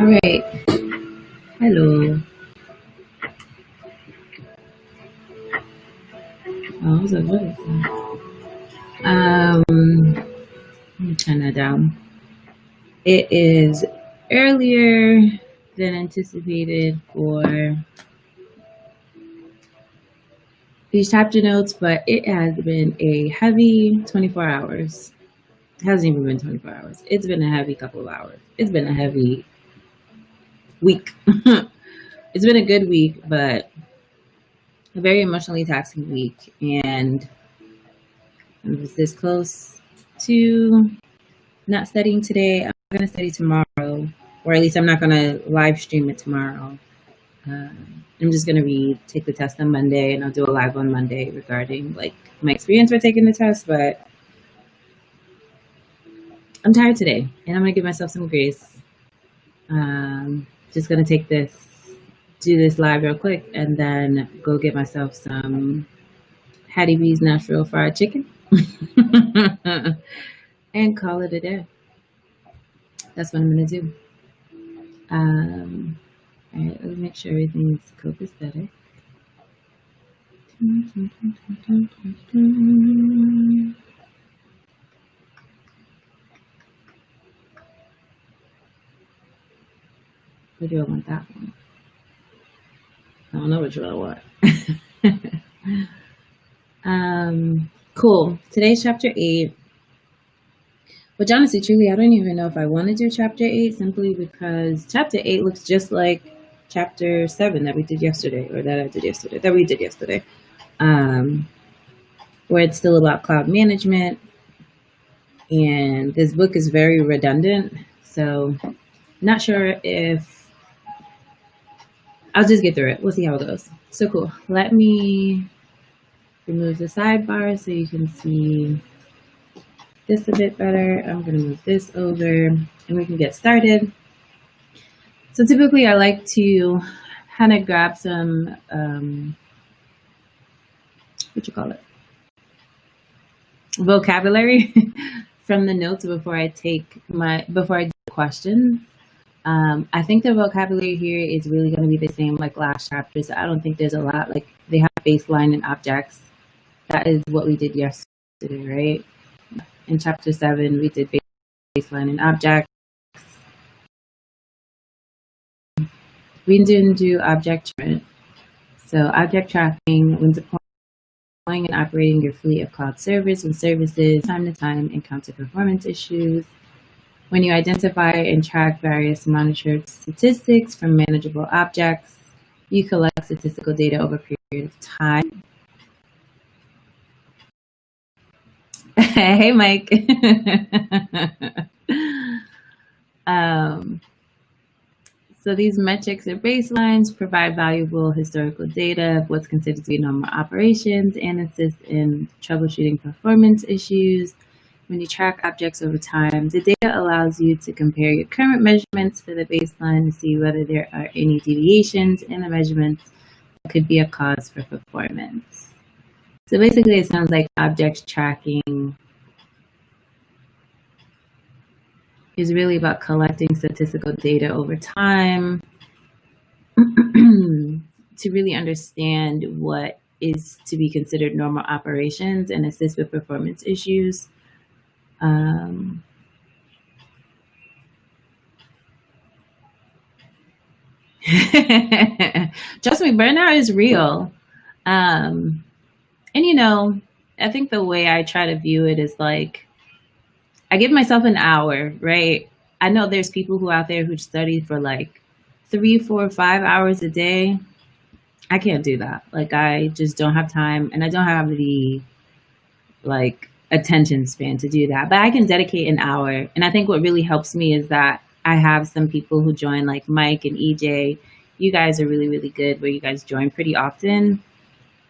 All right. Hello. Oh, I was like, what is that? Let me turn that down. It is earlier than anticipated for these chapter notes, but it has been a heavy 24 hours. It hasn't even been 24 hours. It's been a heavy couple of hours. It's been a heavy week. It's been a good week, but a very emotionally taxing week. And I was this close to not studying today. I'm going to study tomorrow, or at least I'm not going to live stream it tomorrow. I'm just going to take the test on Monday, and I'll do a live on Monday regarding like my experience for taking the test. But I'm tired today, and I'm going to give myself some grace. Just going to do this live real quick, and then go get myself some Hattie B's natural fried chicken and call it a day. That's what I'm going to do. All right, let's make sure everything's copacetic. Or do I want that one? I don't know which one I want. Cool. Today's chapter 8. Which honestly, truly, I don't even know if I want to do chapter 8 simply because chapter 8 looks just like chapter 7 that we did yesterday, or that we did yesterday. Where it's still about cloud management. And this book is very redundant. So not sure if I'll just get through it. We'll see how it goes. So cool. Let me remove the sidebar so you can see this a bit better. I'm going to move this over and we can get started. So typically I like to kind of grab some, vocabulary from the notes before I do the questions. I think the vocabulary here is really going to be the same like last chapter. So I don't think there's a lot. Like they have baseline and objects. That is what we did yesterday, right? In chapter 7, we did baseline and objects. We didn't do object tracking. So object tracking when deploying and operating your fleet of cloud servers and services, time to time encounter performance issues. When you identify and track various monitored statistics from manageable objects, you collect statistical data over a period of time. Hey, Mike. So these metrics or baselines provide valuable historical data of what's considered to be normal operations and assist in troubleshooting performance issues. When you track objects over time, the data allows you to compare your current measurements to the baseline to see whether there are any deviations in the measurements that could be a cause for performance. So basically, it sounds like object tracking is really about collecting statistical data over time to really understand what is to be considered normal operations and assist with performance issues. Trust me, burnout is real. And I think the way I try to view it is like, I give myself an hour, right? I know there's people who out there who study for like 3, 4, 5 hours a day. I can't do that. Like, I just don't have time, and I don't have the like attention span to do that. But I can dedicate an hour. And I think what really helps me is that I have some people who join, like Mike and EJ. You guys are really, really good where you guys join pretty often.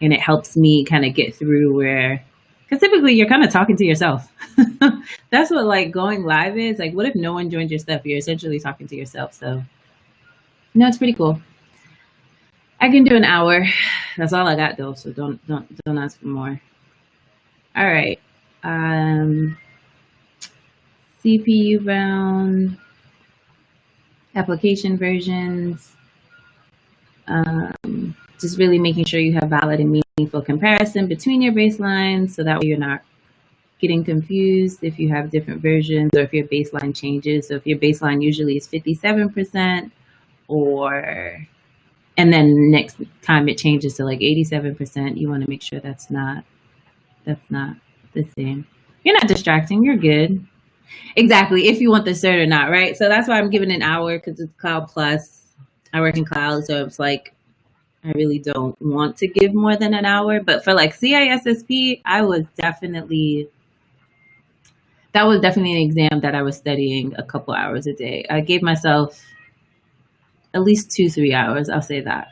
And it helps me kind of get through where, because typically you're kind of talking to yourself. That's what like going live is. Like, what if no one joins your stuff? You're essentially talking to yourself. So, it's pretty cool. I can do an hour. That's all I got though. So don't ask for more. All right. CPU bound. application versions, just really making sure you have valid and meaningful comparison between your baselines so that way you're not getting confused if you have different versions or if your baseline changes. So if your baseline usually is 57% or and then next time it changes to like 87%, you want to make sure that's not the same. You're not distracting, you're good. Exactly, if you want the cert or not, right? So that's why I'm giving an hour because it's Cloud Plus. I work in cloud, so it's like I really don't want to give more than an hour. But for like CISSP, that was definitely an exam that I was studying a couple hours a day. I gave myself at least 2-3 hours. I'll say that.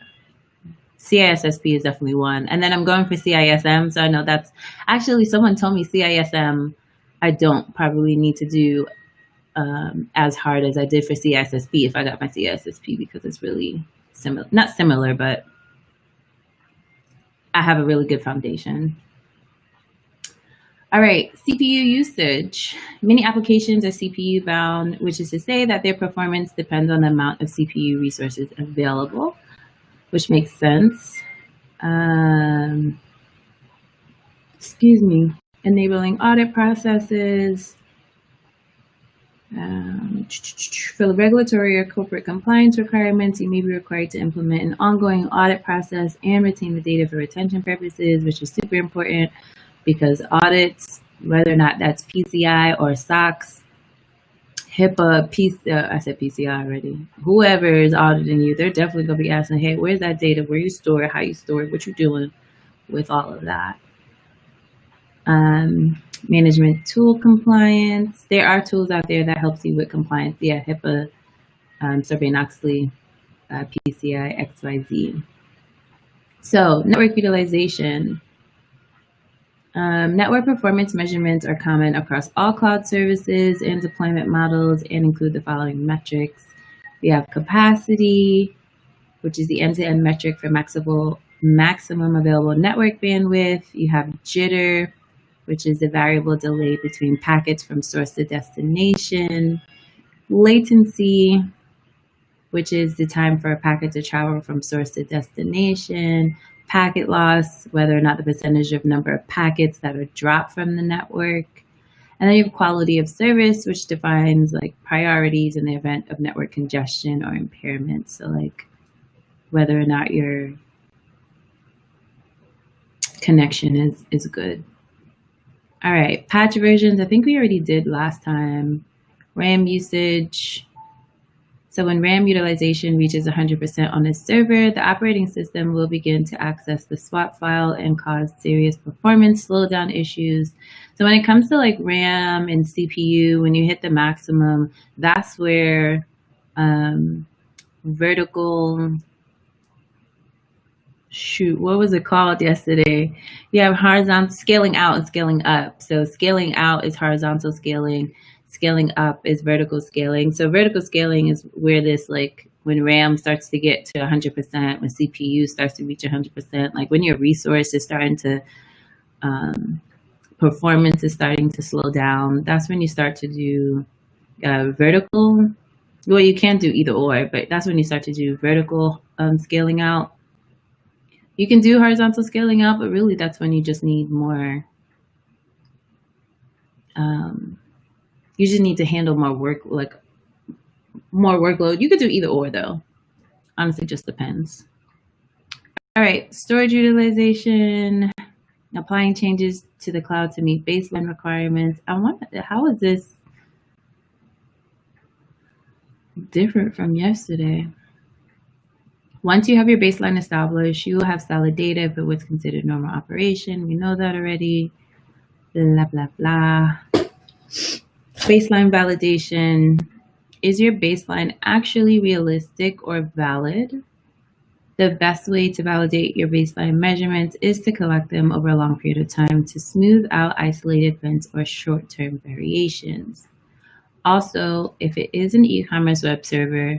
CISSP is definitely one. And then I'm going for CISM. So I know that's actually someone told me CISM, I don't probably need to do as hard as I did for CISSP if I got my CISSP because it's really similar, not similar, but I have a really good foundation. All right, CPU usage. Many applications are CPU bound, which is to say that their performance depends on the amount of CPU resources available, which makes sense. Excuse me. Enabling audit processes. For the regulatory or corporate compliance requirements, you may be required to implement an ongoing audit process and retain the data for retention purposes, which is super important because audits, whether or not that's PCI or SOX, HIPAA, I said PCI already. Whoever is auditing you, they're definitely going to be asking, hey, where's that data? Where you store it? How you store it? What you doing with all of that? Management tool compliance. There are tools out there that helps you with compliance. Yeah, HIPAA, Sarbanes-Oxley, PCI, XYZ. So network utilization. Network performance measurements are common across all cloud services and deployment models and include the following metrics. We have capacity, which is the end-to-end metric for maximum available network bandwidth. You have jitter, which is the variable delay between packets from source to destination. Latency, which is the time for a packet to travel from source to destination. Packet loss, whether or not the percentage of number of packets that are dropped from the network. And then you have quality of service, which defines like priorities in the event of network congestion or impairment. So like whether or not your connection is good. All right, patch versions. I think we already did last time. RAM usage. So when RAM utilization reaches 100% on a server, the operating system will begin to access the swap file and cause serious performance slowdown issues. So when it comes to like RAM and CPU, when you hit the maximum, that's where vertical, what was it called yesterday? You have horizontal scaling out and scaling up. So scaling out is horizontal scaling. Scaling up is vertical scaling. So vertical scaling is where this, like when RAM starts to get to 100%, when CPU starts to reach 100%, like when your resource is starting to, performance is starting to slow down, that's when you start to do vertical. Well, you can do either or, but that's when you start to do vertical scaling out. You can do horizontal scaling out, but really that's when you just need more, you just need to handle more work, like more workload. You could do either or though. Honestly, just depends. All right, storage utilization, applying changes to the cloud to meet baseline requirements. I wonder, how is this different from yesterday? Once you have your baseline established, you will have solid data for what's considered normal operation. We know that already. Blah, blah, blah. Baseline validation. Is your baseline actually realistic or valid? The best way to validate your baseline measurements is to collect them over a long period of time to smooth out isolated events or short-term variations. Also, if it is an e-commerce web server,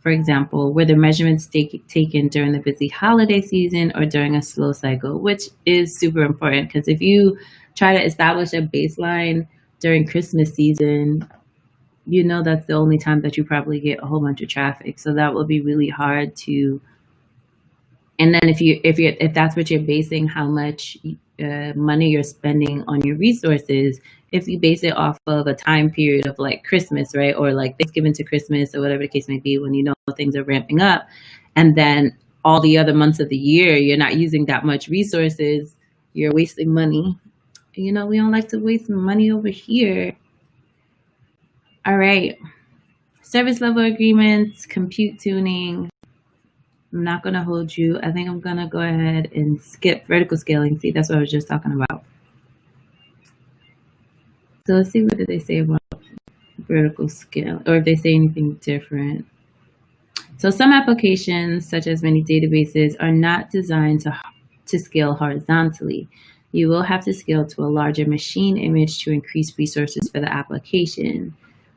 for example, were the measurements taken during the busy holiday season or during a slow cycle, which is super important because if you try to establish a baseline during Christmas season, you know that's the only time that you probably get a whole bunch of traffic. So that will be really hard to. And then if that's what you're basing how much money you're spending on your resources, if you base it off of a time period of like Christmas, right, or like Thanksgiving to Christmas or whatever the case may be, when you know things are ramping up, and then all the other months of the year you're not using that much resources, you're wasting money. You know, we don't like to waste money over here. All right. Service level agreements, compute tuning. I'm not going to hold you. I think I'm going to go ahead and skip vertical scaling. See, that's what I was just talking about. So let's see what did they say about vertical scale, or if they say anything different. So some applications, such as many databases, are not designed to scale horizontally. You will have to scale to a larger machine image to increase resources for the application.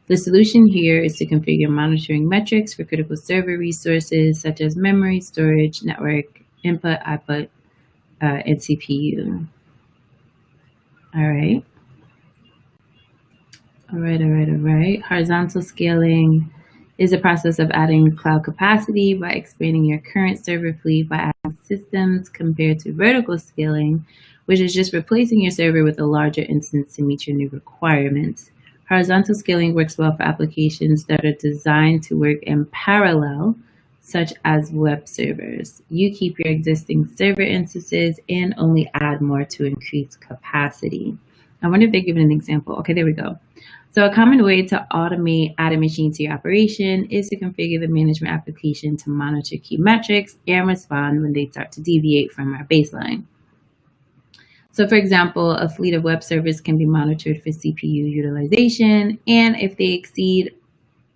The solution here is to configure monitoring metrics for critical server resources such as memory, storage, network, input, output, and CPU. All right. All right. Horizontal scaling is a process of adding cloud capacity by expanding your current server fleet by adding systems, compared to vertical scaling, which is just replacing your server with a larger instance to meet your new requirements. Horizontal scaling works well for applications that are designed to work in parallel, such as web servers. You keep your existing server instances and only add more to increase capacity. I wonder if they give an example. Okay, there we go. So a common way to automate add a machine to your operation is to configure the management application to monitor key metrics and respond when they start to deviate from our baseline. So for example, a fleet of web servers can be monitored for CPU utilization, and if they exceed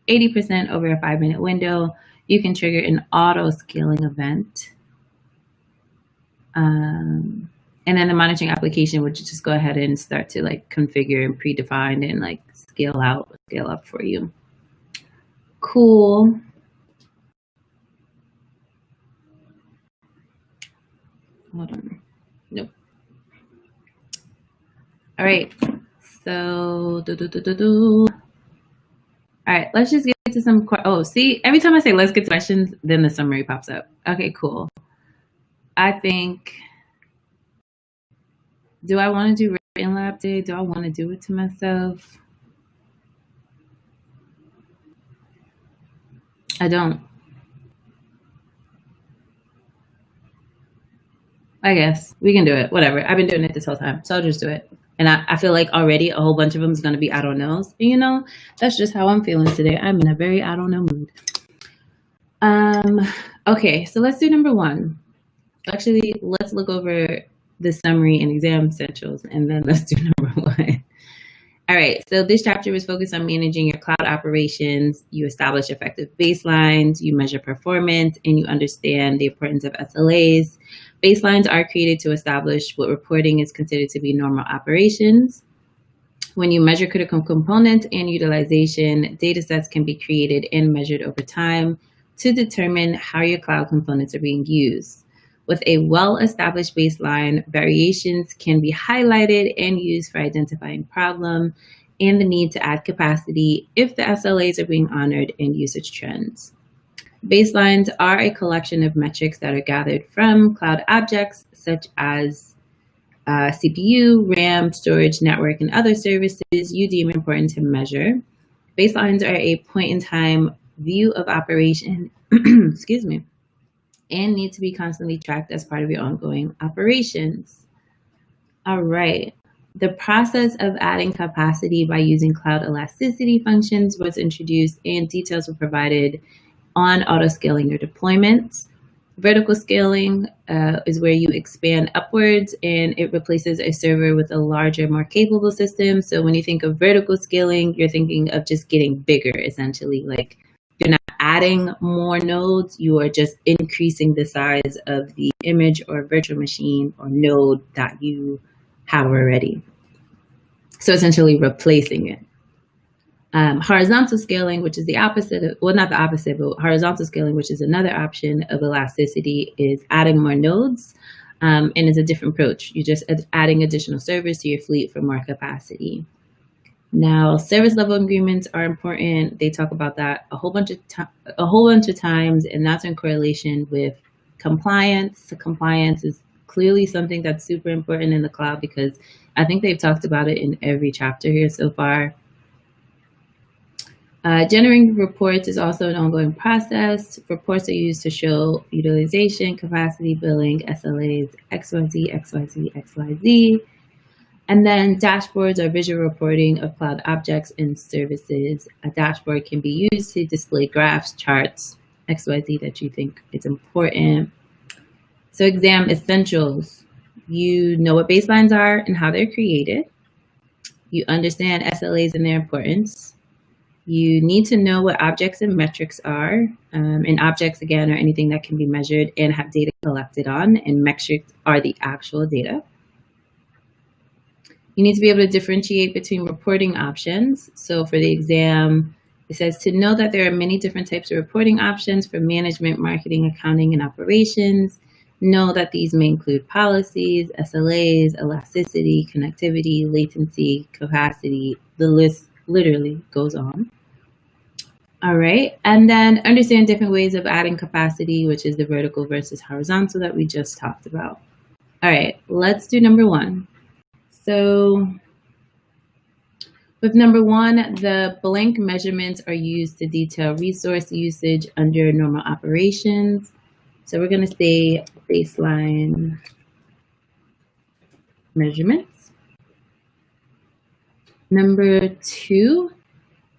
80% over a 5-minute window, you can trigger an auto scaling event. And then the monitoring application would just go ahead and start to like configure and predefine and like scale out, scale up for you. Cool. Hold on. Nope. All right. So, all right, let's just get to some, oh, see, every time I say let's get to questions, then the summary pops up. Okay, cool. I think, do I want to do written lab day? Do I want to do it to myself? I don't. I guess we can do it. Whatever. I've been doing it this whole time, so I'll just do it. And I feel like already a whole bunch of them is going to be I don't knows. And you know, that's just how I'm feeling today. I'm in a very I don't know mood. Okay, so let's do number 1. Actually, let's look over the summary and exam essentials, and then let's do number 1. All right, so this chapter was focused on managing your cloud operations. You establish effective baselines, you measure performance, and you understand the importance of SLAs. Baselines are created to establish what reporting is considered to be normal operations. When you measure critical components and utilization, data sets can be created and measured over time to determine how your cloud components are being used. With a well-established baseline, variations can be highlighted and used for identifying problem and the need to add capacity if the SLAs are being honored and usage trends. Baselines are a collection of metrics that are gathered from cloud objects such as CPU, RAM, storage, network, and other services you deem important to measure. Baselines are a point-in-time view of operation, excuse me, and need to be constantly tracked as part of your ongoing operations. All right. The process of adding capacity by using cloud elasticity functions was introduced, and details were provided on auto-scaling your deployments. Vertical scaling is where you expand upwards and it replaces a server with a larger, more capable system. So when you think of vertical scaling, you're thinking of just getting bigger, essentially. Like you're not adding more nodes, you are just increasing the size of the image or virtual machine or node that you have already. So essentially replacing it. Horizontal scaling, which is the opposite of, well, not the opposite, but horizontal scaling, which is another option of elasticity, is adding more nodes, and it's a different approach. You're just adding additional servers to your fleet for more capacity. Now, service level agreements are important. They talk about that a whole bunch of times, and that's in correlation with compliance. So compliance is clearly something that's super important in the cloud because I think they've talked about it in every chapter here so far. Generating reports is also an ongoing process. Reports are used to show utilization, capacity, billing, SLAs, XYZ, XYZ, XYZ. And then dashboards are visual reporting of cloud objects and services. A dashboard can be used to display graphs, charts, XYZ that you think is important. So exam essentials. You know what baselines are and how they're created. You understand SLAs and their importance. You need to know what objects and metrics are. And objects, again, are anything that can be measured and have data collected on, and metrics are the actual data. You need to be able to differentiate between reporting options. So for the exam, it says to know that there are many different types of reporting options for management, marketing, accounting, and operations. Know that these may include policies, SLAs, elasticity, connectivity, latency, capacity. The list literally goes on. All right, and then understand different ways of adding capacity, which is the vertical versus horizontal that we just talked about. All right, let's do number one. So with number one, the blank measurements are used to detail resource usage under normal operations. So we're going to say baseline measurements. Number two,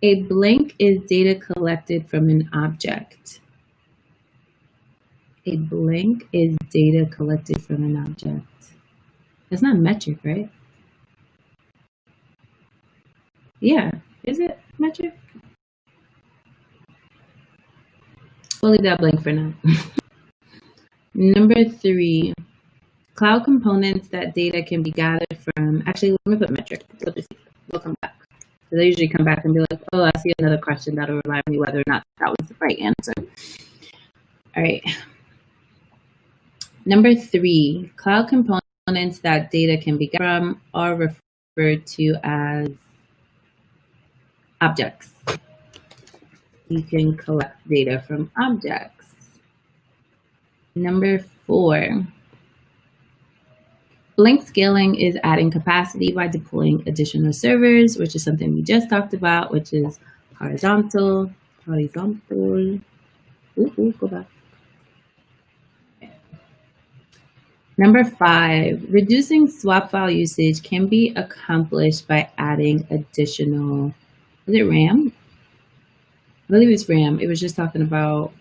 a blank is data collected from an object. A blank is data collected from an object. That's not metric, right? Yeah, is it metric? We'll leave that blank for now. Number three, cloud components that data can be gathered from. Actually, let me put metric. We'll come back. So they usually come back and be like, oh, I see another question that'll remind me whether or not that was the right answer. All right. Number three, cloud components that data can be gathered from are referred to as objects. You can collect data from objects. Number four, blank scaling is adding capacity by deploying additional servers, which is something we just talked about, which is horizontal. Ooh, go back. Number five, reducing swap file usage can be accomplished by adding additional, was it RAM? I believe it's RAM. It was just talking about,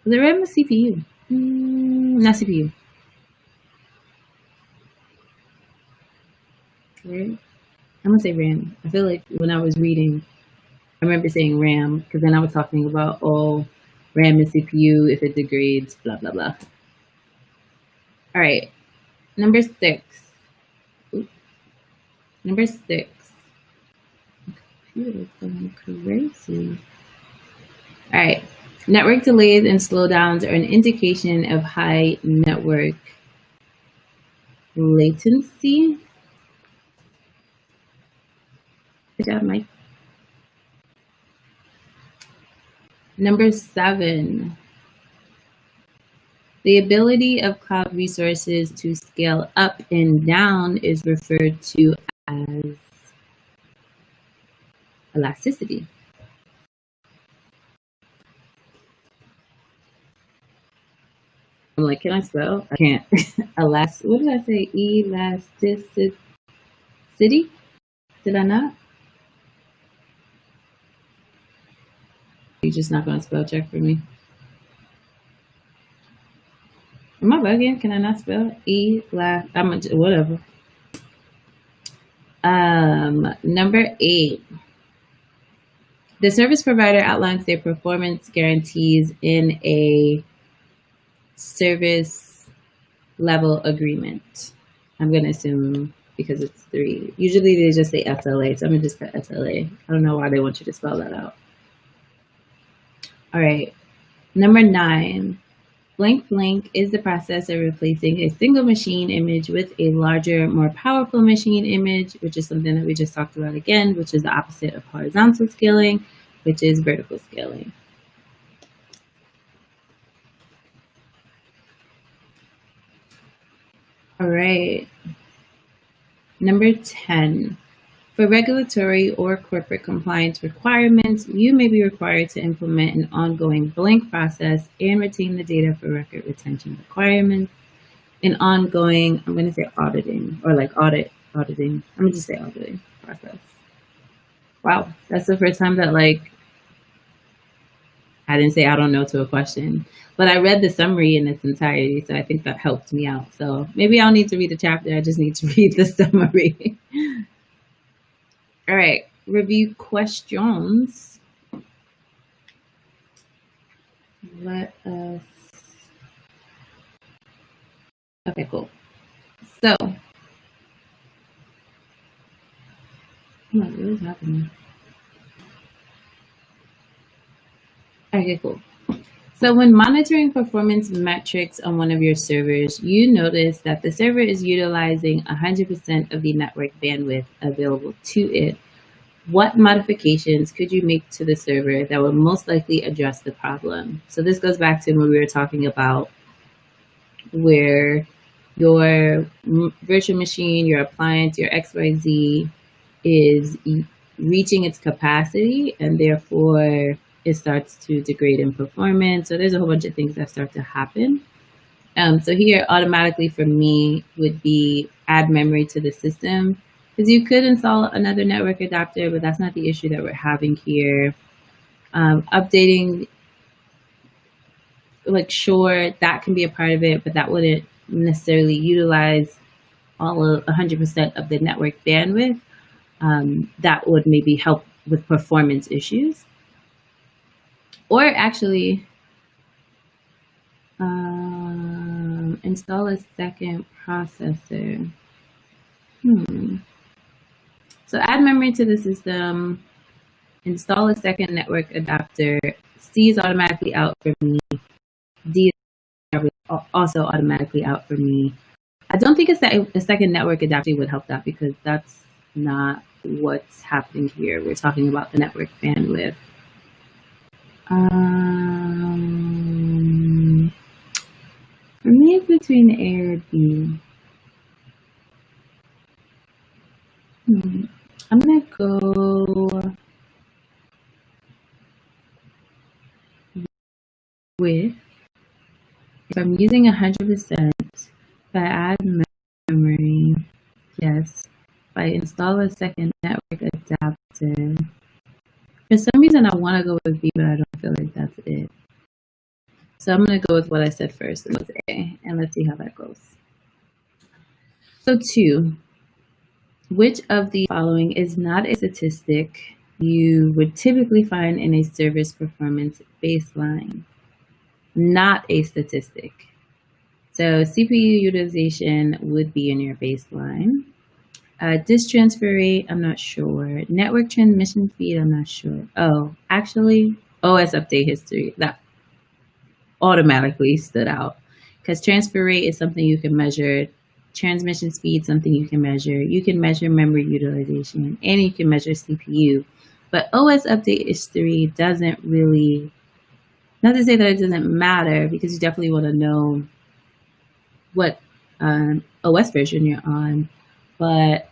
was it RAM or CPU? Not CPU. Right? I'm gonna say RAM. I feel like when I was reading, I remember saying RAM because then I was talking about, oh, RAM and CPU, if it degrades, blah, blah, blah. All right, number six. Number six. Computer's going crazy. All right, network delays and slowdowns are an indication of high network latency. Good job, Mike. Number seven. The ability of cloud resources to scale up and down is referred to as elasticity. I'm like, can I spell? I can't. What did I say? Elasticity? Did I not? You're just not going to spell check for me. Am I bugging? Can I not spell? Whatever. Number eight. The service provider outlines their performance guarantees in a service level agreement. I'm going to assume because it's three. Usually they just say SLA, so I'm going to just put SLA. I don't know why they want you to spell that out. All right. Number nine. Blank blank is the process of replacing a single machine image with a larger, more powerful machine image, which is something that we just talked about again, which is the opposite of horizontal scaling, which is vertical scaling. All right. Number 10. For regulatory or corporate compliance requirements, you may be required to implement an ongoing blank process and retain the data for record retention requirements. An ongoing, I'm going to say auditing, or like auditing. I'm going to just say auditing process. Wow, that's the first time that I didn't say I don't know to a question, but I read the summary in its entirety, so I think that helped me out. So maybe I'll need to read the chapter. I just need to read the summary. All right, review questions. Let us. Okay, cool. So, what is happening? Okay, cool. So when monitoring performance metrics on one of your servers, you notice that the server is utilizing 100% of the network bandwidth available to it. What modifications could you make to the server that would most likely address the problem? So this goes back to when we were talking about where your virtual machine, your appliance, your XYZ is reaching its capacity, and therefore it starts to degrade in performance. So there's a whole bunch of things that start to happen. So here automatically for me would be add memory to the system, because you could install another network adapter, but that's not the issue that we're having here. Updating, like, sure, that can be a part of it, but that wouldn't necessarily utilize all of 100% of the network bandwidth. That would maybe help with performance issues. Or actually, install a second processor. So add memory to the system, install a second network adapter. C is automatically out for me. D is also automatically out for me. I don't think a second network adapter would help that, because that's not what's happening here. We're talking about the network bandwidth. For me, it's between A or B. I'm gonna go with, if I'm using 100%, if I add memory, yes. If I install a second network adapter, for some reason I want to go with B, but I don't feel like that's it. So I'm going to go with what I said first, and with A, and let's see how that goes. So 2, which of the following is not a statistic you would typically find in a service performance baseline? Not a statistic. So CPU utilization would be in your baseline. Disk transfer rate, I'm not sure. Network transmission speed, I'm not sure. Oh, actually, OS update history, that automatically stood out, because transfer rate is something you can measure. Transmission speed, something you can measure. You can measure memory utilization, and you can measure CPU. But OS update history doesn't really, not to say that it doesn't matter, because you definitely want to know what OS version you're on, but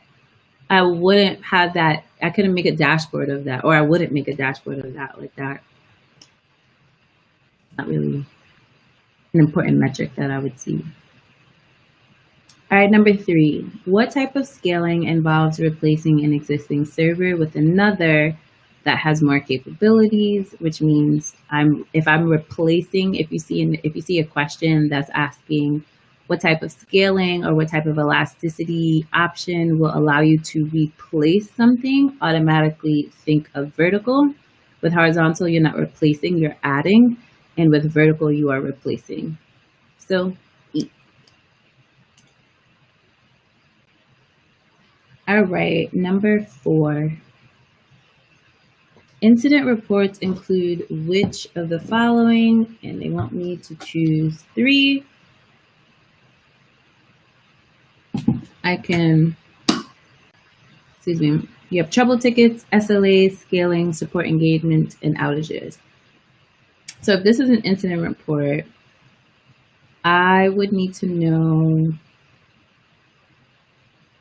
I wouldn't have that. I couldn't make a dashboard of that, or I wouldn't make a dashboard of that like that. Not really an important metric that I would see. All right, number 3, what type of scaling involves replacing an existing server with another that has more capabilities? Which means if I'm replacing, if you see a question that's asking what type of scaling or what type of elasticity option will allow you to replace something, automatically think of vertical. With horizontal, you're not replacing, you're adding. And with vertical, you are replacing. So E. All right, number 4. Incident reports include which of the following? And they want me to choose 3. I can, excuse me, you have trouble tickets, SLAs, scaling, support engagement, and outages. So if this is an incident report, I would need to know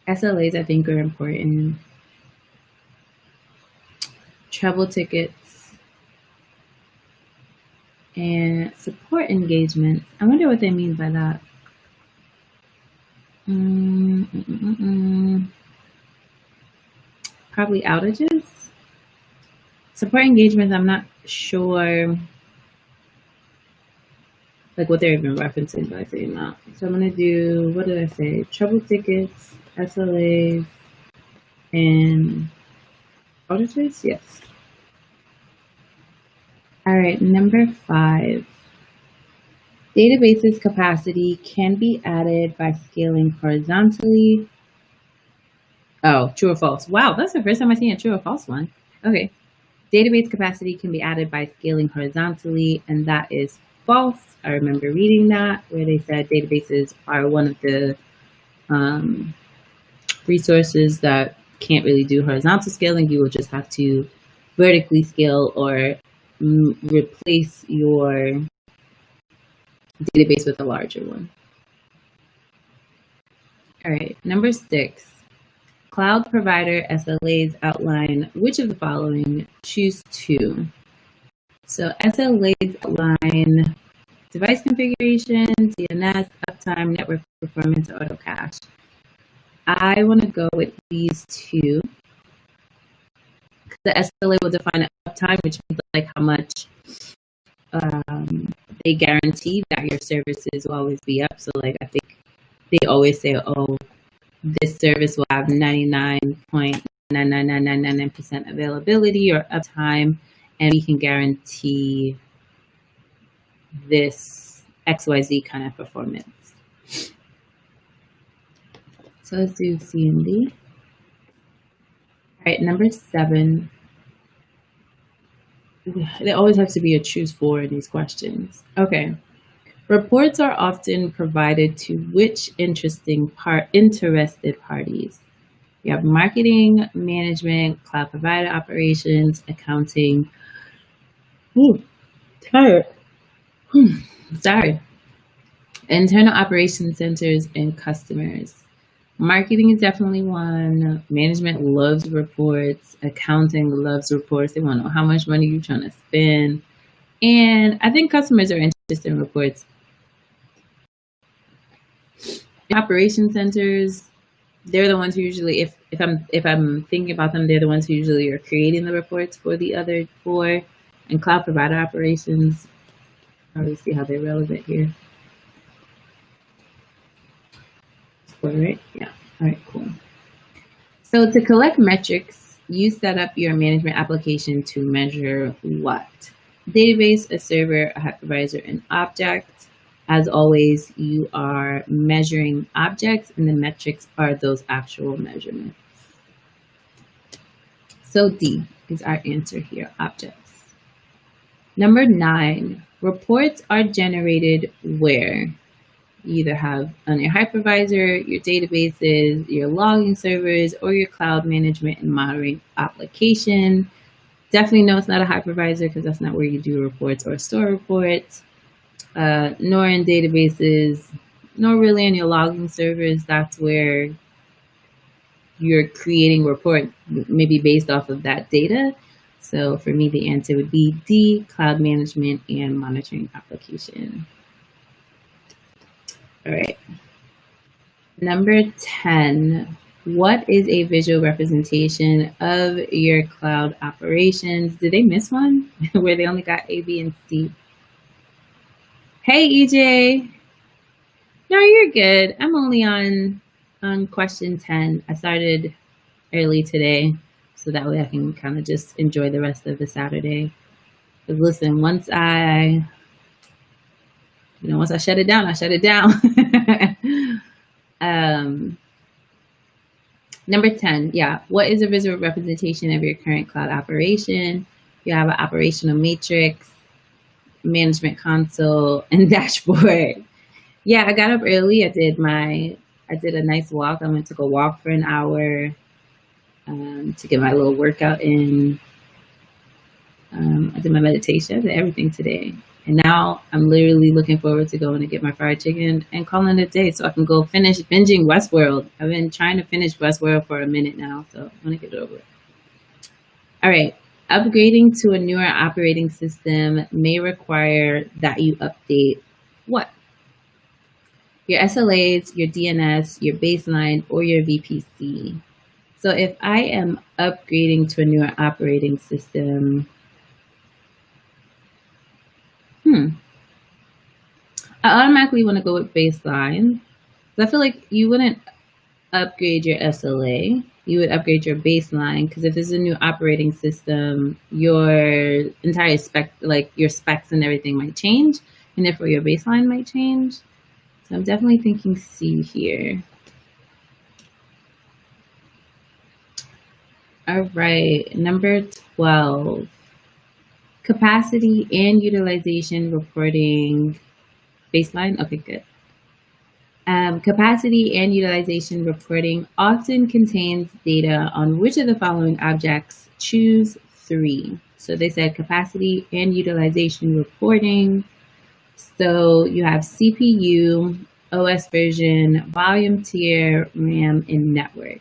SLAs, I think, are important. Trouble tickets and support engagements. I wonder what they mean by that. Probably outages. Support engagements, I'm not sure like what they're even referencing by saying that. So I'm gonna do, what did I say? Trouble tickets, SLAs, and outages? Yes. All right, number 5. Databases capacity can be added by scaling horizontally. Oh, true or false? Wow, that's the first time I've seen a true or false one. Okay. Database capacity can be added by scaling horizontally, and that is false. I remember reading that where they said databases are one of the resources that can't really do horizontal scaling. You will just have to vertically scale or replace your database with a larger one. All right, number 6. Cloud provider SLAs outline which of the following? Choose 2. So SLAs outline device configuration, DNS, uptime, network performance, auto cache. I want to go with these 2. The SLA will define uptime, which means like how much they guarantee that your services will always be up. So like I think they always say, oh, this service will have 99.99999% availability or uptime, and we can guarantee this XYZ kind of performance. So let's do C and D. All right, number 7. There always has to be a choose 4 in these questions. Okay. Reports are often provided to which interested parties? You have marketing, management, cloud provider operations, accounting. Ooh, tired. Sorry. Internal operations centers and customers. Marketing is definitely one. Management loves reports. Accounting loves reports. They want to know how much money you're trying to spend. And I think customers are interested in reports. Operation centers, they're the ones who usually, if I'm thinking about them, they're the ones who usually are creating the reports for the other 4. And cloud provider operations, probably see how they're relevant here. 4, right? Yeah. All right, cool. So to collect metrics, you set up your management application to measure what? Database, a server, a hypervisor, an object. As always, you are measuring objects, and the metrics are those actual measurements. So D is our answer here, objects. Number 9, reports are generated where? You either have on your hypervisor, your databases, your logging servers, or your cloud management and monitoring application. Definitely know it's not a hypervisor because that's not where you do reports or store reports. Nor in databases, nor really in your logging servers. That's where you're creating reports, maybe based off of that data. So for me, the answer would be D, cloud management and monitoring application. All right. Number 10, what is a visual representation of your cloud operations? Did they miss one where they only got A, B, and C? Hey, EJ. No, you're good. I'm only on question 10. I started early today, so that way I can kind of just enjoy the rest of the Saturday. But listen, once I shut it down, I shut it down. Number 10, yeah. What is a visual representation of your current cloud operation? You have an operational matrix, management console, and dashboard. Yeah, I got up early. I did a nice walk. I went took a walk for an hour to get my little workout in. I did my meditation. I did everything today. And now I'm literally looking forward to going to get my fried chicken and calling it a day so I can go finish binging Westworld. I've been trying to finish Westworld for a minute now, so I want to get over it. All right. Upgrading to a newer operating system may require that you update what? Your SLAs, your DNS, your baseline, or your VPC. So if I am upgrading to a newer operating system, I automatically want to go with baseline. I feel like you wouldn't upgrade your SLA. You would upgrade your baseline because if it's a new operating system, your entire spec, like your specs and everything might change, and therefore your baseline might change. So I'm definitely thinking C here. All right, number 12. Capacity and utilization reporting baseline. Okay, good. Capacity and utilization reporting often contains data on which of the following objects. Choose 3. So they said capacity and utilization reporting. So you have CPU, OS version, volume tier, RAM, and network.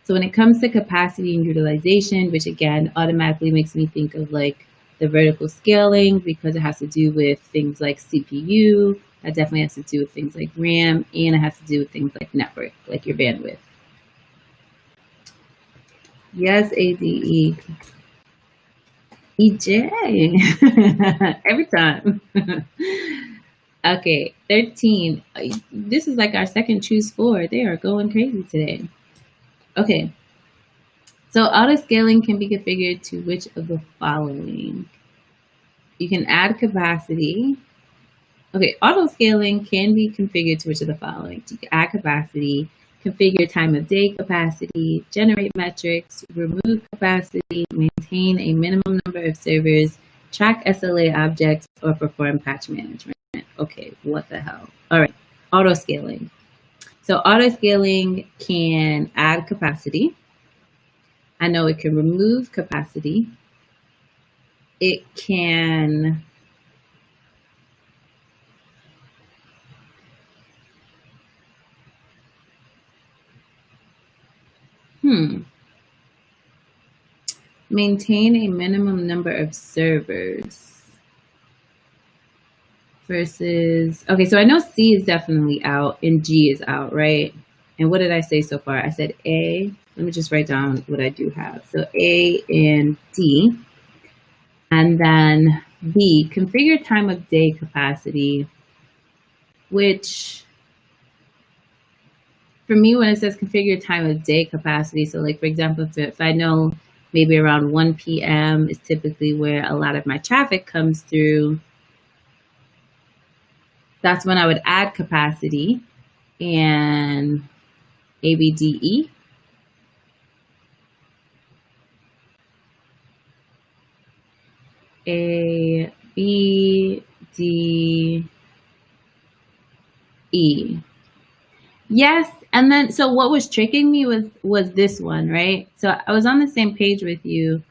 So when it comes to capacity and utilization, which again automatically makes me think of like the vertical scaling because it has to do with things like CPU, that definitely has to do with things like RAM, and it has to do with things like network, like your bandwidth. Yes, ADE. EJ. Every time. Okay, 13. This is like our second choose 4. They are going crazy today. Okay. So auto scaling can be configured to which of the following? You can add capacity. Okay, auto scaling can be configured to which of the following? You can add capacity, configure time of day capacity, generate metrics, remove capacity, maintain a minimum number of servers, track SLA objects, or perform patch management. Okay, what the hell? All right, auto scaling. So auto scaling can add capacity. I know it can remove capacity. It can maintain a minimum number of servers versus, okay, so I know C is definitely out and G is out, right? And what did I say so far? I said A. Let me just write down what I do have. So A and D. And then B, configure time of day capacity, which for me, when it says configure time of day capacity, so like, for example, if I know maybe around 1 p.m. is typically where a lot of my traffic comes through, that's when I would add capacity and ABDE. A, B, D, E. Yes, and then so what was tricking me was this one, right? So I was on the same page with you.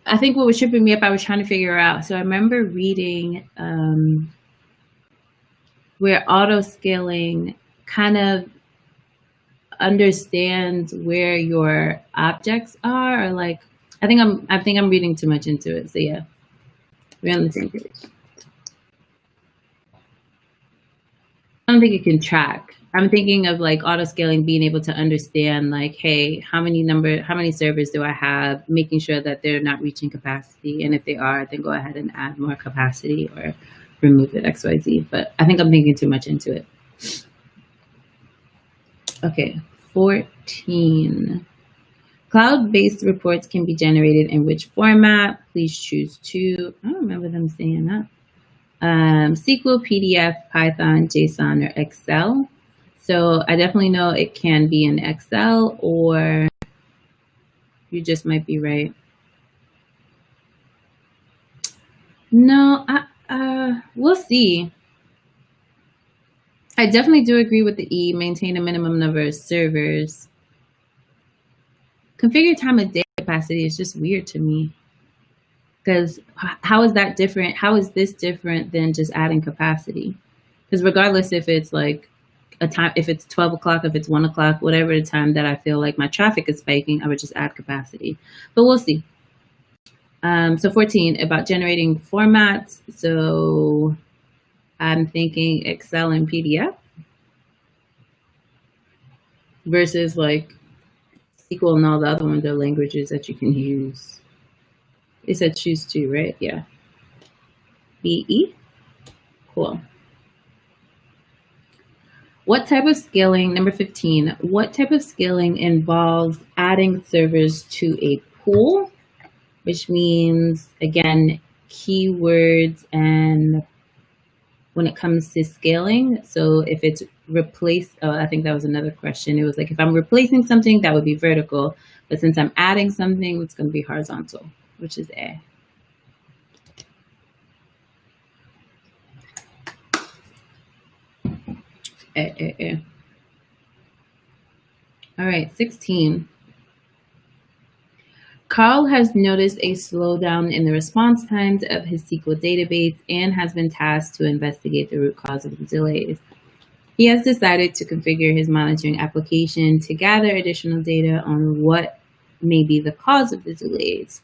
I think what was tripping me up, I was trying to figure out. So I remember reading where auto scaling kind of understands where your objects are, or like I think I'm reading too much into it. So yeah, we're on the same page. I don't think it can track. I'm thinking of like auto scaling being able to understand like, hey, how many servers do I have, making sure that they're not reaching capacity. And if they are, then go ahead and add more capacity or remove it, XYZ. But I think I'm thinking too much into it. Okay, 14. Cloud-based reports can be generated in which format? Please choose 2. I don't remember them saying that. SQL, PDF, Python, JSON, or Excel. So I definitely know it can be in Excel or You just might be right. No, we'll see. I definitely do agree with the E, maintain a minimum number of servers. Configure time of day capacity is just weird to me. Because how is that different? How is this different than just adding capacity? Because regardless if it's like a time, if it's 12 o'clock, if it's 1 o'clock, whatever the time that I feel like my traffic is spiking, I would just add capacity. But we'll see. So 14, about generating formats. So I'm thinking Excel and PDF versus like SQL and all the other ones are languages that you can use. It said choose two, right? Yeah. BE. Cool. What type of scaling, number 15, what type of scaling involves adding servers to a pool, which means, again, keywords and when it comes to scaling. So if it's I think that was another question. It was like, if I'm replacing something, that would be vertical. But since I'm adding something, it's going to be horizontal, which is A. All right, 16. Carl has noticed a slowdown in the response times of his SQL database and has been tasked to investigate the root cause of the delays. He has decided to configure his monitoring application to gather additional data on what may be the cause of the delays.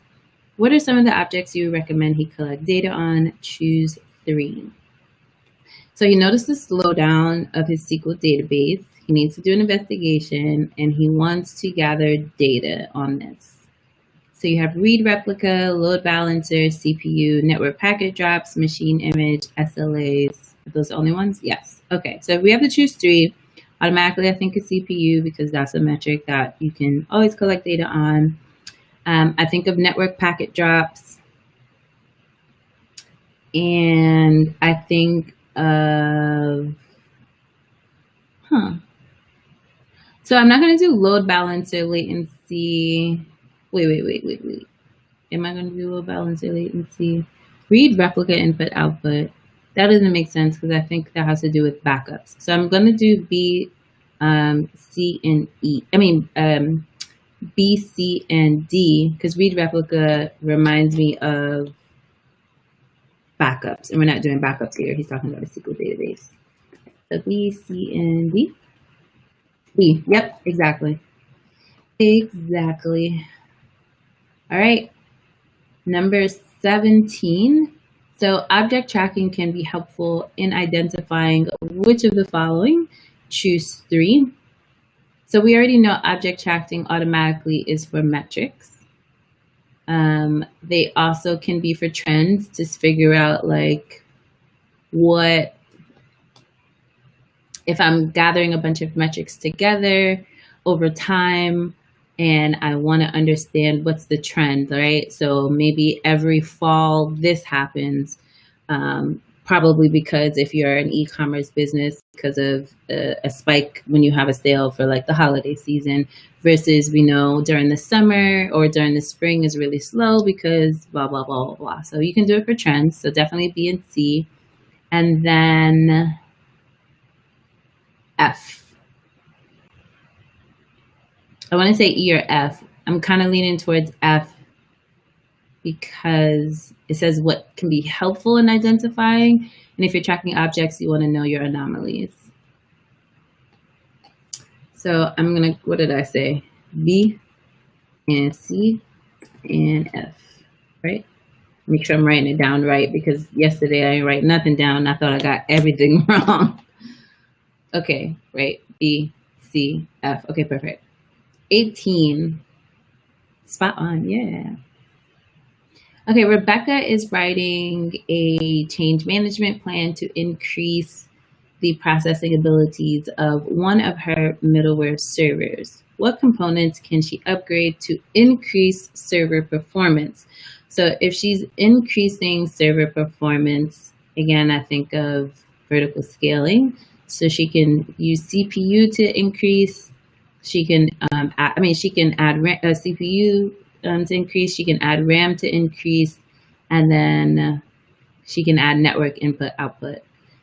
What are some of the objects you recommend he collect data on? Choose 3. So he noticed the slowdown of his SQL database. He needs to do an investigation and he wants to gather data on this. So you have read replica, load balancer, CPU, network packet drops, machine image, SLAs. Are those the only ones? Yes. Okay, so if we have to choose 3, automatically I think a CPU because that's a metric that you can always collect data on. I think of network packet drops. And I think of, So I'm not going to do load balancer latency. Wait. Am I going to do load balancer latency? Read replica input output. That doesn't make sense because I think that has to do with backups. So I'm going to do B, C, and E. B, C, and D because read replica reminds me of backups, and we're not doing backups here. He's talking about a SQL database. So B, C, and D. B. Yep, exactly. Exactly. All right. Number 17. So object tracking can be helpful in identifying which of the following. Choose 3. So we already know object tracking automatically is for metrics. They also can be for trends to figure out like what, if I'm gathering a bunch of metrics together over time and I want to understand what's the trend, right? So maybe every fall this happens, probably because if you're an e-commerce business, because of a spike when you have a sale for like the holiday season, versus we know during the summer or during the spring is really slow because blah, blah, blah, blah, blah. So you can do it for trends. So definitely B and C. And then F. I want to say E or F. I'm kind of leaning towards F because it says what can be helpful in identifying. And if you're tracking objects, you want to know your anomalies. So I'm going to, what did I say? B and C and F, right? Make sure I'm writing it down right because yesterday I didn't write nothing down. I thought I got everything wrong. Okay, right. B, C, F. Okay, perfect. 18. Spot on, yeah. Okay, Rebecca is writing a change management plan to increase the processing abilities of one of her middleware servers. What components can she upgrade to increase server performance? So if she's increasing server performance, again, I think of vertical scaling. So she can use CPU to increase She can, she can add CPU to increase. She can add RAM to increase, and then she can add network input output.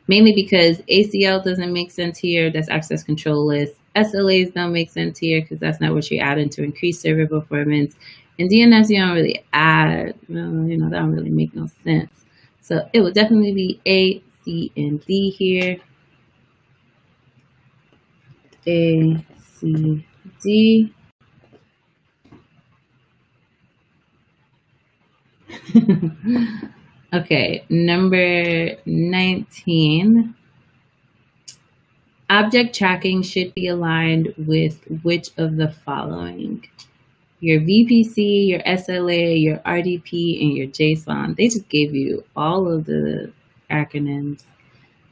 Mainly because ACL doesn't make sense here. That's access control list. SLAs don't make sense here because that's not what you add in to increase server performance. And DNS you don't really add. Well, that don't really make no sense. So it would definitely be A, C, and D here. A, C, D. Okay, number 19. Object tracking should be aligned with which of the following? Your VPC, your SLA, your RDP, and your JSON. They just gave you all of the acronyms.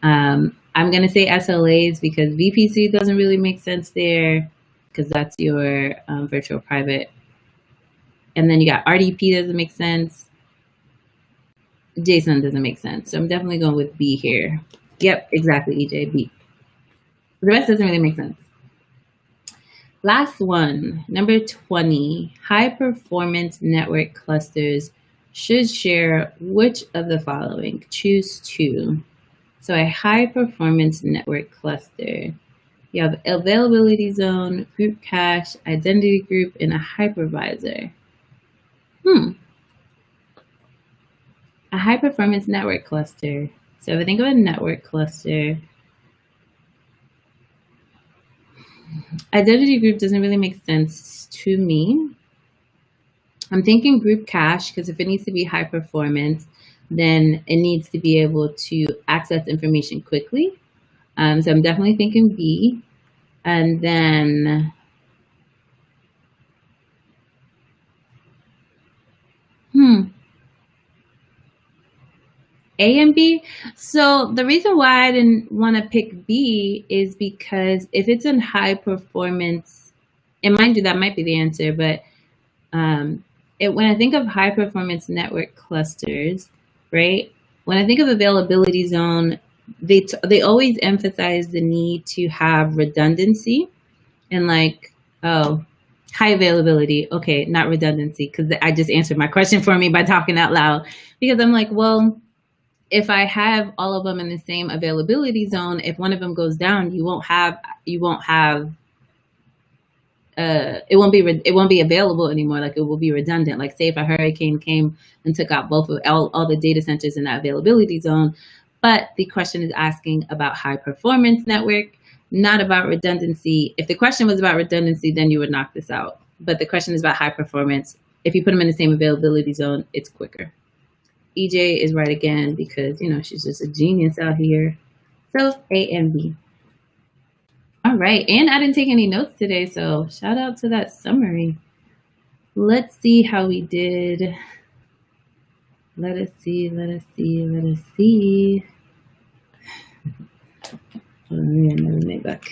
I'm going to say SLAs because VPC doesn't really make sense there because that's your virtual private. And then you got RDP doesn't make sense. JSON doesn't make sense. So I'm definitely going with B here. Yep, exactly, EJ, B. The rest doesn't really make sense. Last one, number 20. High performance network clusters should share which of the following? Choose two. So a high performance network cluster. You have availability zone, group cache, identity group, and a hypervisor. A high performance network cluster. So if I think of a network cluster, identity group doesn't really make sense to me. I'm thinking group cache because if it needs to be high performance, then it needs to be able to access information quickly. So I'm definitely thinking B. And then A and B. So the reason why I didn't want to pick B is because if it's in high performance, and mind you, that might be the answer, but when I think of high performance network clusters, right? When I think of availability zone, they always emphasize the need to have redundancy and high availability. Okay, not redundancy, because I just answered my question for me by talking out loud. Because I'm like, well, if I have all of them in the same availability zone, if one of them goes down, it won't be available anymore. Like it will be redundant. Like say if a hurricane came and took out both of all the data centers in that availability zone, but the question is asking about high performance network, not about redundancy. If the question was about redundancy, then you would knock this out. But the question is about high performance. If you put them in the same availability zone, it's quicker. EJ is right again because, she's just a genius out here. So A and B. All right. And I didn't take any notes today, so shout out to that summary. Let's see how we did. Let us see. Back.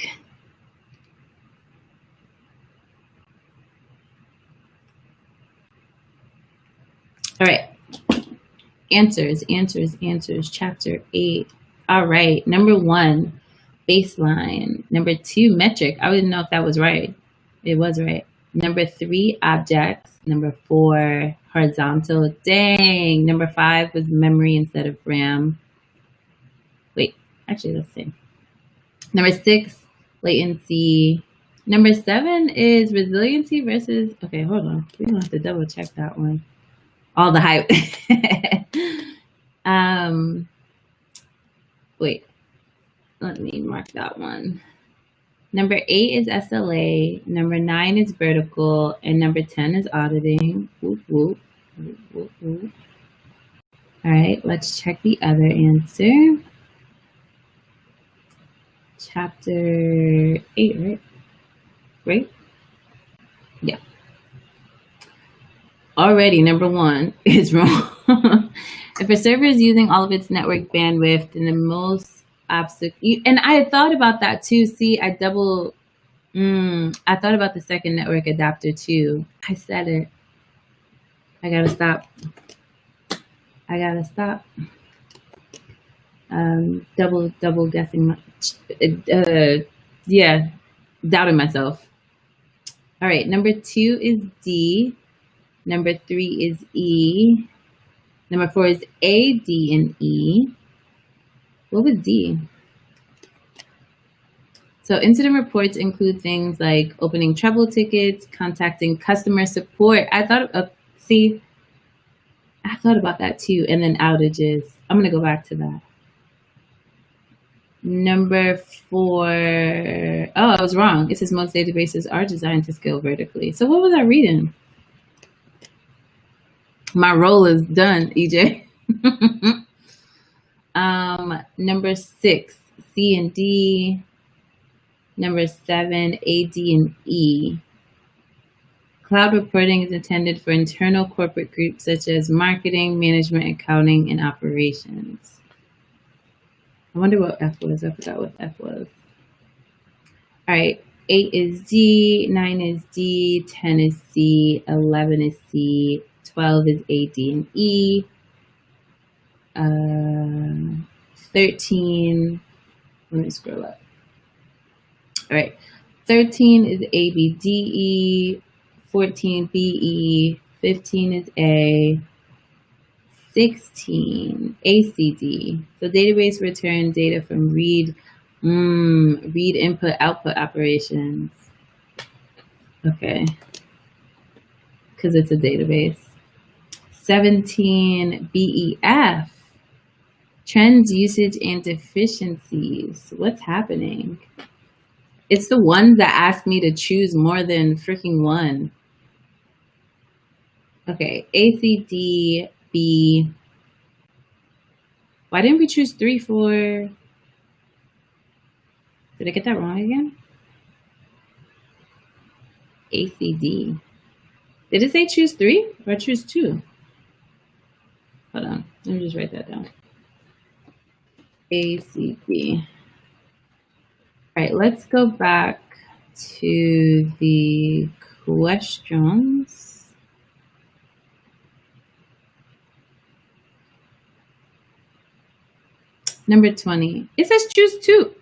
All right. Answers. Chapter 8. All right. Number 1, baseline. Number 2, metric. I didn't know if that was right. It was right. Number 3, objects. Number 4, horizontal. Dang. Number 5 was memory instead of RAM. Wait, actually, let's see. Number 6, latency. Number 7 is resiliency versus, okay, hold on. We're going to have to double check that one. All the hype. Wait, let me mark that one. Number 8 is SLA. Number 9 is vertical. And number 10 is auditing. Whoop, whoop. Whoop, whoop, whoop. All right, let's check the other answer. Chapter 8, right? Right? Yeah. Already, number 1 is wrong. If a server is using all of its network bandwidth, then the most and I thought about that too. See, I thought about the second network adapter too. I said it. I gotta stop. Double guessing. Yeah, doubting myself. All right, number 2 is D. Number 3 is E. Number 4 is A, D, and E. What was D? So incident reports include things like opening trouble tickets, contacting customer support. I thought about that too. And then outages. I'm going to go back to that. Number 4. Oh, I was wrong. It says most databases are designed to scale vertically. So what was I reading? My role is done, EJ. Number 6, C and D. Number 7, A, D, and E. Cloud reporting is intended for internal corporate groups such as marketing, management, accounting, and operations. I wonder what F was. I forgot what F was. All right. 8 is D, 9 is D, 10 is C, 11 is C, 12 is A, D, and E. 13, let me scroll up. All right. 13 is A, B, D, E. 14, B, E. 15 is A. 16, A, C, D. So database return data from read input output operations. Okay. Because it's a database. 17, BEF. Trends, usage, and deficiencies. What's happening? It's the ones that ask me to choose more than freaking one. Okay, A, C, D, B. Why didn't we choose 3 for... Did I get that wrong again? A, C, D. Did it say choose 3 or choose 2? Hold on, let me just write that down. A, C, D. All right, let's go back to the questions. Number 20. It says choose 2.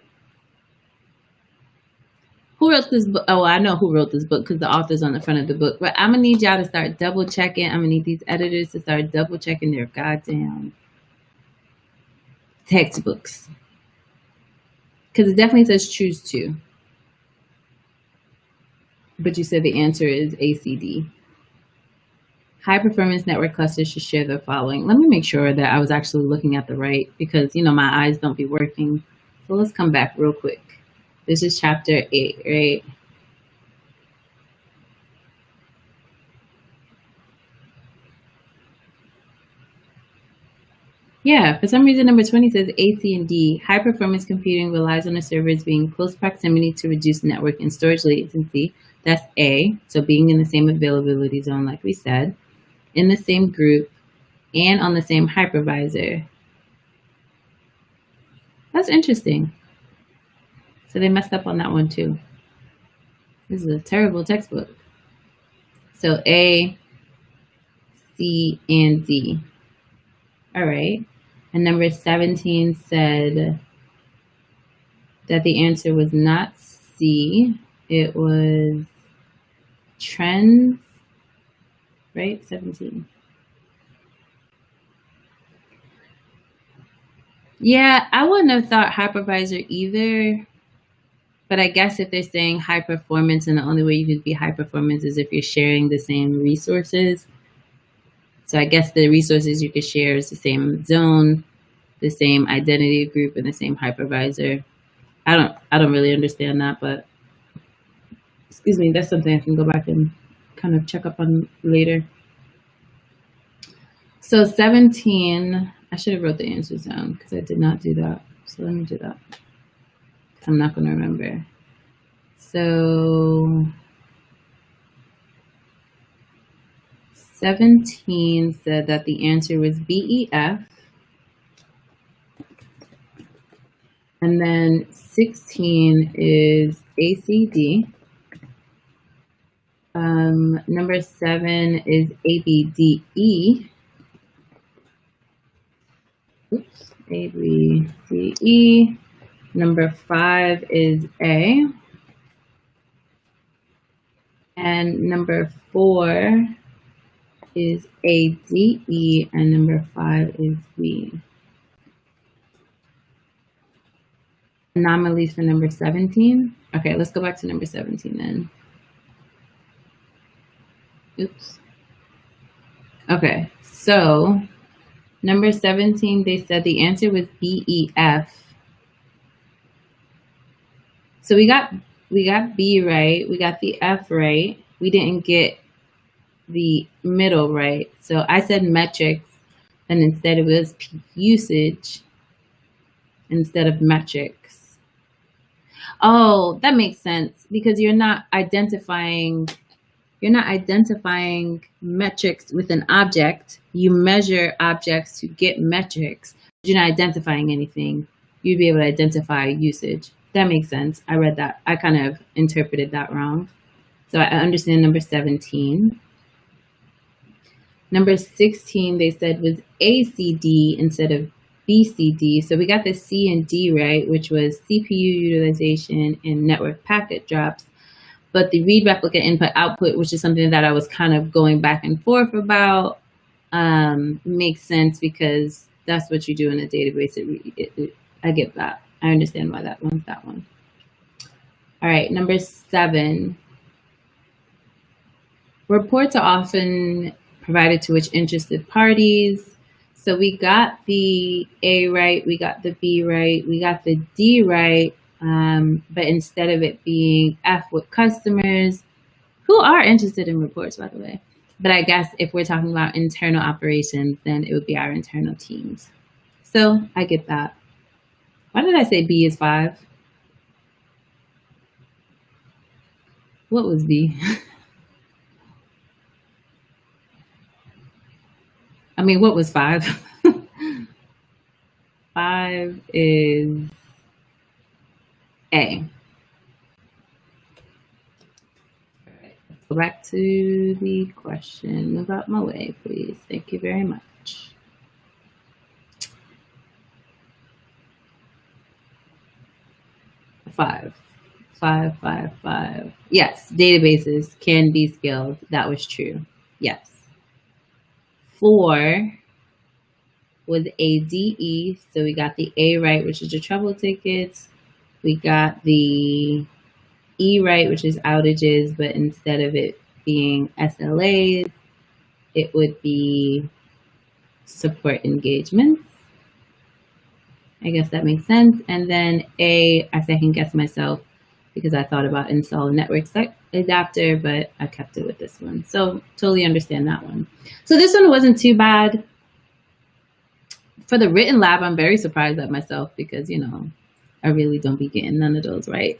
Who wrote this book? Oh, I know who wrote this book because the author's on the front of the book. But I'm going to need y'all to start double checking. I'm going to need these editors to start double checking their goddamn textbooks. Because it definitely says choose 2. But you said the answer is ACD. High performance network clusters should share the following. Let me make sure that I was actually looking at the right, because you know my eyes don't be working. So let's come back real quick. This is chapter 8, right? Yeah, for some reason number 20 says A, C, and D. High performance computing relies on the servers being in close proximity to reduce network and storage latency. That's A, so being in the same availability zone like we said, in the same group, and on the same hypervisor. That's interesting. So they messed up on that one too. This is a terrible textbook. So A, C, and D. All right. And number 17 said that the answer was not C. It was trends, right? 17. Yeah, I wouldn't have thought hypervisor either. But I guess if they're saying high performance, and the only way you could be high performance is if you're sharing the same resources. So I guess the resources you could share is the same zone, the same identity group, and the same hypervisor. I don't really understand that, but excuse me, that's something I can go back and kind of check up on later. So 17, I should have wrote the answers down because I did not do that. So let me do that. I'm not going to remember. So 17 said that the answer was BEF. And then 16 is ACD. Number 7 is ABDE. Oops, ABDE. Number 5 is A. And number 4 is ADE, and number 5 is we. Anomalies for number 17. Okay, let's go back to number 17 then. Oops. Okay, so number 17, they said the answer was BEF. So we got B right, we got the F right, we didn't get the middle right. So I said metrics, and instead it was usage instead of metrics. Oh, that makes sense, because you're not identifying metrics with an object. You measure objects to get metrics. You're not identifying anything. You'd be able to identify usage. That makes sense. I read that. I kind of interpreted that wrong. So I understand number 17. Number 16, they said was ACD instead of BCD. So we got the C and D right, which was CPU utilization and network packet drops. But the read replicate input output, which is something that I was kind of going back and forth about, makes sense because that's what you do in a database. I get that. I understand why that one's that one. All right, number 7. Reports are often provided to which interested parties. So we got the A right, we got the B right, we got the D right, but instead of it being F with customers, who are interested in reports, by the way. But I guess if we're talking about internal operations, then it would be our internal teams. So I get that. Why did I say B is 5? What was B? I mean, what was 5? 5 is A. All right, let's go back to the question. Move out my way, please. Thank you very much. Five. Yes, databases can be scaled. That was true. Yes. 4 was ADE. So we got the A right, which is your trouble tickets. We got the E right, which is outages, but instead of it being SLAs, it would be support engagements. I guess that makes sense. And then A, I second guessed myself because I thought about install a network adapter, but I kept it with this one. So totally understand that one. So this one wasn't too bad. For the written lab, I'm very surprised at myself because, you know, I really don't be getting none of those right.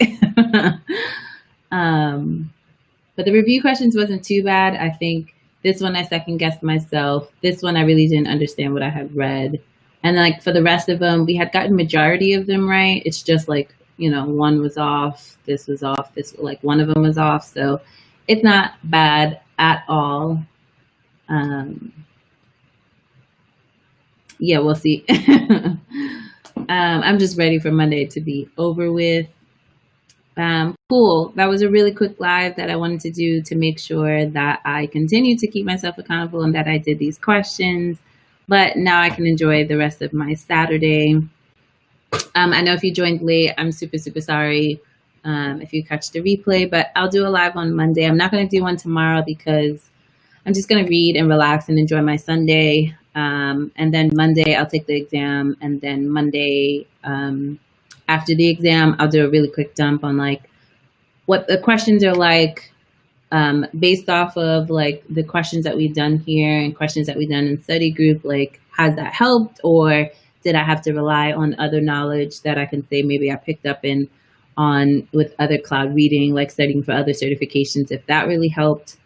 But the review questions wasn't too bad. I think this one I second guessed myself. This one I really didn't understand what I had read. And like for the rest of them, we had gotten majority of them right. It's just like, you know, one was off, this was off, this, like one of them was off. So it's not bad at all. Yeah, we'll see. I'm just ready for Monday to be over with. Cool. That was a really quick live that I wanted to do to make sure that I continue to keep myself accountable and that I did these questions. But now I can enjoy the rest of my Saturday. I know if you joined late, I'm super, super sorry if you catch the replay, but I'll do a live on Monday. I'm not going to do one tomorrow because I'm just going to read and relax and enjoy my Sunday. And then Monday, I'll take the exam. And then Monday, after the exam, I'll do a really quick dump on like what the questions are like, based off of like the questions that we've done here and questions that we've done in study group. Like, has that helped, or did I have to rely on other knowledge that I can say maybe I picked up on with other cloud reading, like studying for other certifications, if that really helped?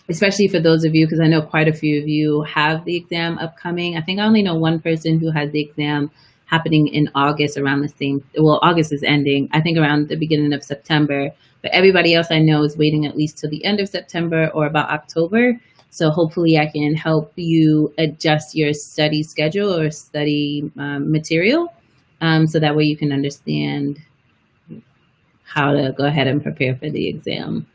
Especially for those of you, because I know quite a few of you have the exam upcoming. I think I only know one person who has the exam happening in August around the same, well, August is ending, I think around the beginning of September. But everybody else I know is waiting at least till the end of September or about October. So hopefully I can help you adjust your study schedule or study material, so that way you can understand how to go ahead and prepare for the exam.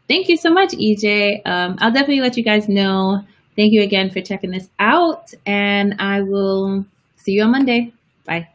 Thank you so much, EJ. I'll definitely let you guys know. Thank you again for checking this out, and I will see you on Monday. Bye.